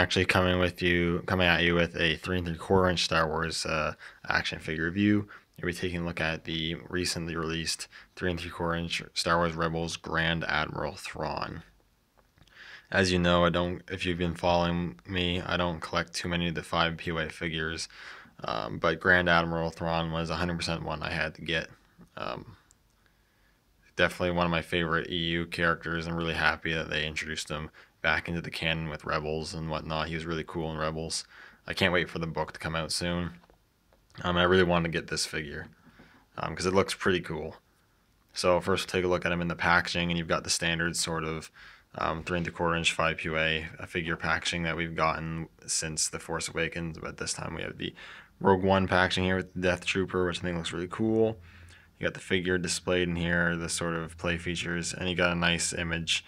actually coming at you with a 3 3/4 inch Star Wars action figure review. You'll be taking a look at the recently released 3 3/4 inch Star Wars Rebels Grand Admiral Thrawn. As you know, if you've been following me, I don't collect too many of the 5 POA figures, but Grand Admiral Thrawn was 100% one I had to get. Definitely one of my favorite EU characters. I'm really happy that they introduced him back into the canon with Rebels and whatnot. He was really cool in Rebels. I can't wait for the book to come out soon. I really wanted to get this figure because it looks pretty cool. So first we'll take a look at him in the packaging, and you've got the standard sort of 3 3/4 inch 5 POA figure packaging that we've gotten since The Force Awakens, but this time we have the Rogue One packaging here with the Death Trooper, which I think looks really cool. You got the figure displayed in here, the sort of play features, and you got a nice image,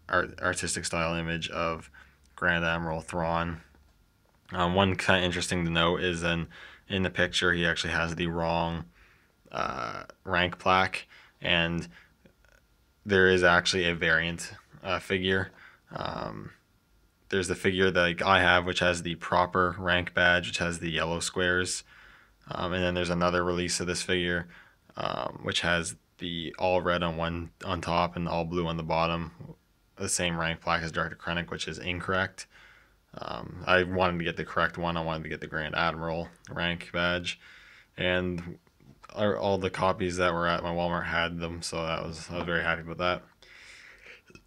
artistic style image of Grand Admiral Thrawn. One kind of interesting to note is in the picture he actually has the wrong rank plaque, and there is actually a variant figure. There's the figure that I have, which has the proper rank badge, which has the yellow squares, and then there's another release of this figure, which has the all red on top and all blue on the bottom, the same rank plaque as Director Krennic, which is incorrect. I wanted to get the correct one. I wanted to get the Grand Admiral rank badge, and all the copies that were at my Walmart had them, so I was very happy with that.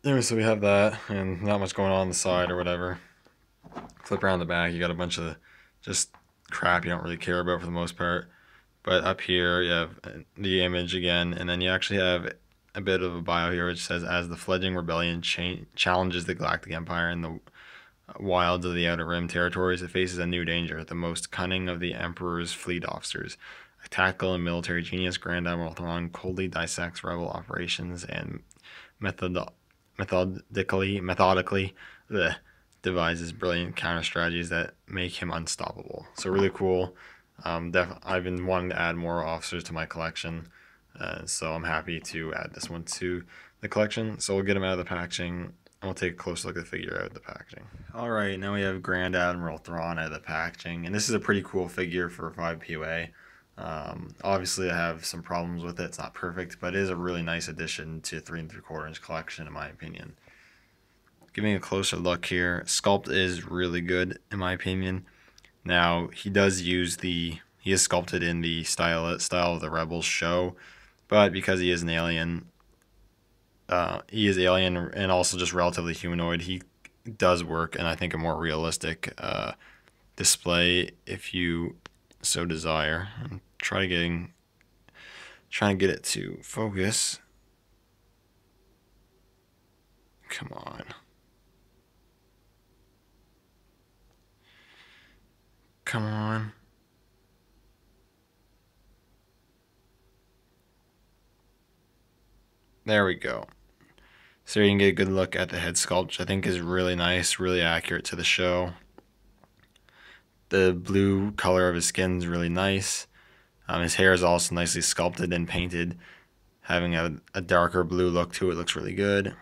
Anyway, so we have that, and not much going on the side or whatever. Flip around the back, you got a bunch of just crap you don't really care about for the most part. But up here, you have the image again, and then you actually have a bit of a bio here, which says, as the fledgling rebellion challenges the Galactic Empire in the wilds of the Outer Rim territories, it faces a new danger. The most cunning of the Emperor's fleet officers, a tactical and military genius, Grand Admiral Thrawn coldly dissects rebel operations and methodically devises brilliant counter strategies that make him unstoppable. So really cool. I've been wanting to add more officers to my collection, so I'm happy to add this one to the collection. So we'll get him out of the packaging, and we'll take a closer look at the figure out of the packaging. Alright, now we have Grand Admiral Thrawn out of the packaging, and this is a pretty cool figure for 5 POA. Obviously I have some problems with it. It's not perfect, but it is a really nice addition to 3 3/4 inch collection in my opinion. Giving a closer look here, sculpt is really good in my opinion. Now he is sculpted in the style of the Rebels show, but because he is alien and also just relatively humanoid, he does work, and I think a more realistic display if you so desire. I'm trying to get it to focus. Come on. Come on. There we go. So you can get a good look at the head sculpt, which I think is really nice, really accurate to the show. The blue color of his skin is really nice. His hair is also nicely sculpted and painted, having a darker blue look to it. Looks really good.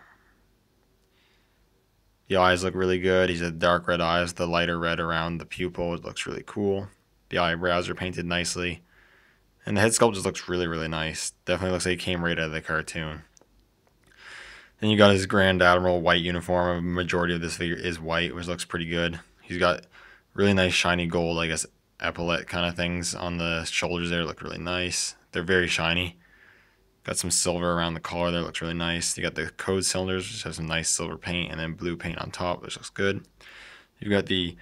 The eyes look really good. He's got dark red eyes, the lighter red around the pupil. It looks really cool. The eyebrows are painted nicely. And the head sculpt just looks really, really nice. Definitely looks like he came right out of the cartoon. Then you got his Grand Admiral white uniform. A majority of this figure is white, which looks pretty good. He's got really nice shiny gold, I guess, epaulette kind of things on the shoulders there. Look really nice. They're very shiny. Got some silver around the collar there. Looks really nice. You got the code cylinders, which have some nice silver paint, and then blue paint on top, which looks good. You've got the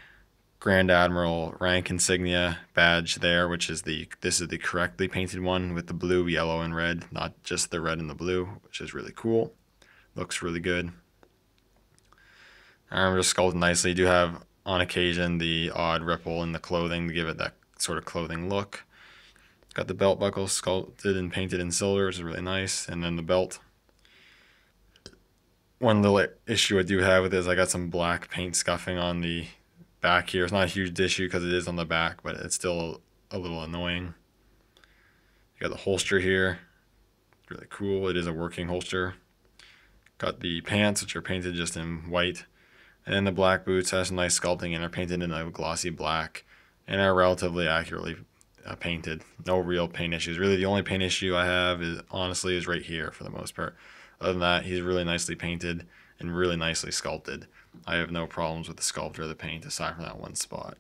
Grand Admiral rank insignia badge there, which is this is the correctly painted one with the blue, yellow, and red, not just the red and the blue, which is really cool. Looks really good. Armor just sculpted nicely. You do have, on occasion, the odd ripple in the clothing to give it that sort of clothing look. Got the belt buckle sculpted and painted in silver, which is really nice. And then the belt. One little issue I do have with it is I got some black paint scuffing on the back here. It's not a huge issue because it is on the back, but it's still a little annoying. You got the holster here. Really cool. It is a working holster. Got the pants, which are painted just in white. And then the black boots has some nice sculpting and are painted in a glossy black and are relatively accurately painted. No real paint issues. Really, the only paint issue I have is honestly is right here for the most part. Other than that, he's really nicely painted and really nicely sculpted. I have no problems with the sculpture of the paint aside from that one spot.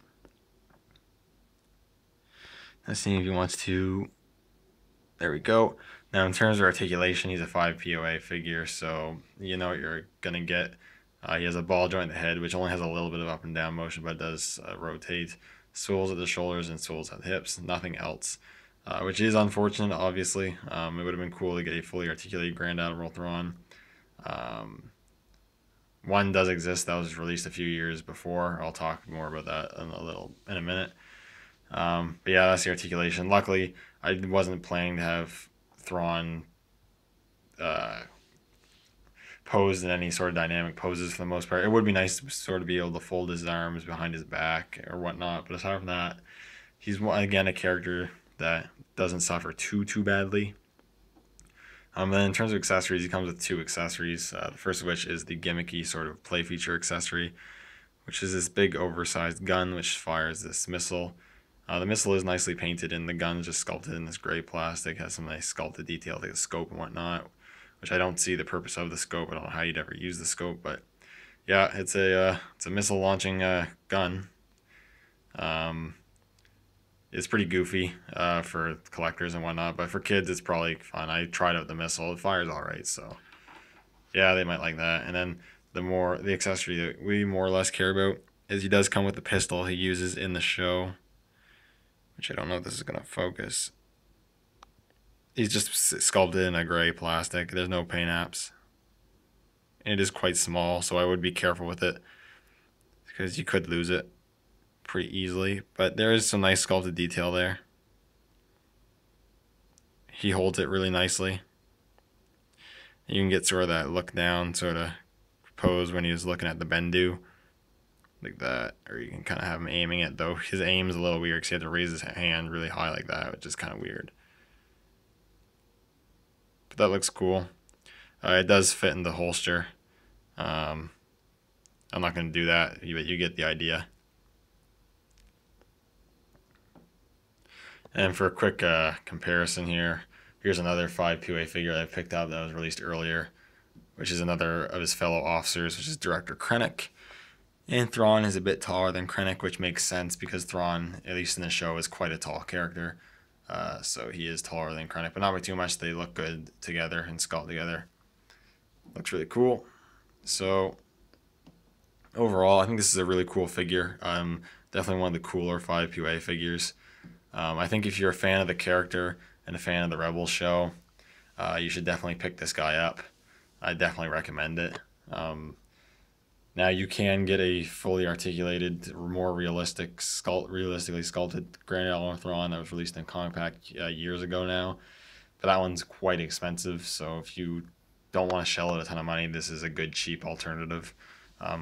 Let's see if he wants to. There we go. Now, in terms of articulation, he's a 5 POA figure, so you know what you're gonna get. He has a ball joint in the head, which only has a little bit of up and down motion, but it does rotate. Swivels at the shoulders and swivels at the hips, nothing else. Which is unfortunate, obviously. It would have been cool to get a fully articulated Grand Admiral Thrawn. One does exist that was released a few years before. I'll talk more about that in a minute. But yeah, that's the articulation. Luckily, I wasn't planning to have Thrawn posed in any sort of dynamic poses for the most part. It would be nice to sort of be able to fold his arms behind his back or whatnot, but aside from that, he's again a character that doesn't suffer too badly. Then in terms of accessories, he comes with 2 accessories. The first of which is the gimmicky sort of play feature accessory, which is this big oversized gun which fires this missile. The missile is nicely painted and the gun is just sculpted in this gray plastic. Has some nice sculpted detail like the scope and whatnot, which I don't see the purpose of the scope. I don't know how you'd ever use the scope, but yeah, it's a missile launching gun. It's pretty goofy for collectors and whatnot, but for kids it's probably fun. I tried out the missile; it fires all right, so yeah, they might like that. And then the accessory that we more or less care about is he does come with the pistol he uses in the show, which I don't know if this is gonna focus. He's just sculpted in a gray plastic. There's no paint apps. And it is quite small, so I would be careful with it because you could lose it pretty easily. But there is some nice sculpted detail there. He holds it really nicely. You can get sort of that look down sort of pose when he was looking at the Bendu. Like that. Or you can kind of have him aiming it, though. His aim is a little weird because he had to raise his hand really high like that, which is kind of weird. But that looks cool. It does fit in the holster. I'm not going to do that, but you get the idea. And for a quick comparison here, here's another 5 POA figure that I picked up that was released earlier, which is another of his fellow officers, which is Director Krennic. And Thrawn is a bit taller than Krennic, which makes sense because Thrawn, at least in the show, is quite a tall character. So he is taller than Krennic, but not by too much. They look good together and sculpt together. Looks really cool. So overall, I think this is a really cool figure. Definitely one of the cooler 5 POA figures. I think if you're a fan of the character and a fan of the Rebels show, you should definitely pick this guy up. I definitely recommend it. Now you can get a fully articulated, more realistically sculpted Grand Admiral Thrawn that was released in comic pack years ago now, but that one's quite expensive. So if you don't want to shell out a ton of money, this is a good cheap alternative,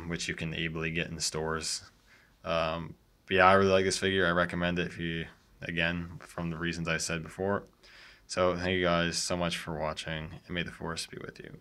which you can ably get in stores. But yeah, I really like this figure. I recommend it if you, again, from the reasons I said before. So thank you guys so much for watching, and may the Force be with you.